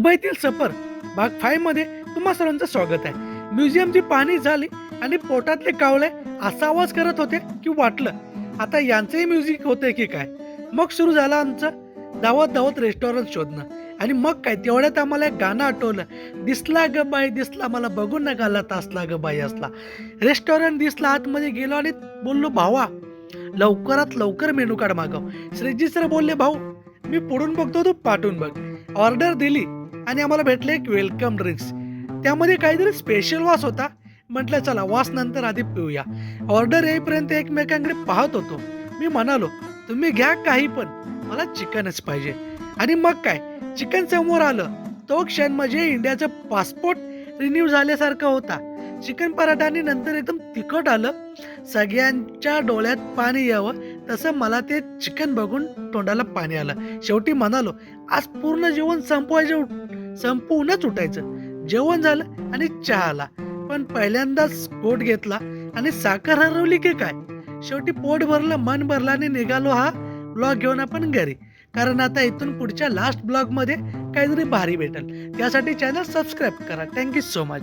मुंबईतील सफर भाग 5 मध्ये तुम्हा सर्वांचं स्वागत आहे. म्युझियमची पाहणी झाली आणि पोटातले कावळे असा आवाज करत होते की वाटलं आता यांचंही म्युझिक होतंय की काय. मग सुरू झालं आमचं धावत धावत रेस्टॉरंट शोधणं. आणि मग काय तेवढ्यात आम्हाला एक गाणं आठवलं. दिसला ग बाई दिसला, मला बघून न घालत असला ग बाई असला. रेस्टॉरंट दिसला, आतमध्ये गेलो आणि बोललो भावा लवकरात लवकर मेनू कार्ड मागव. श्रीजी सर बोलले भाऊ मी पुढून बघतो तू पाठून बघ. ऑर्डर दिली आणि आम्हाला भेटले एक वेलकम ड्रिंक्स. त्यामध्ये काहीतरी स्पेशल वास होता. म्हटलं चला वास नंतर आधी पिऊया. ऑर्डर येईपर्यंत एकमेकांकडे पाहत होतो. मी म्हणालो तुम्ही घ्या काही पण, मला चिकनच पाहिजे. आणि मग काय चिकन समोर आलं. तो क्षण म्हणजे इंडियाचा पासपोर्ट रिन्यू झाल्यासारखा होता. चिकन पराठा आणि नंतर एकदम तिखट आलं. सगळ्यांच्या डोळ्यात पाणी यावं तसं मला ते चिकन बघून तोंडाला पाणी आलं. शेवटी म्हणालो आज पूर्ण जेवण संपवूनच उठायचं. जेवण झालं आणि चहा आला, पण पहिल्यांदाच पोट घेतला आणि साखर हरवली की काय. शेवटी पोट भरलं, मन भरलं आणि निघालो हा ब्लॉग घेऊन आपण घरी. कारण आता इथून पुढच्या लास्ट ब्लॉग मध्ये काहीतरी भारी भेटेल. त्यासाठी चॅनल सबस्क्राईब करा. Thank you so much.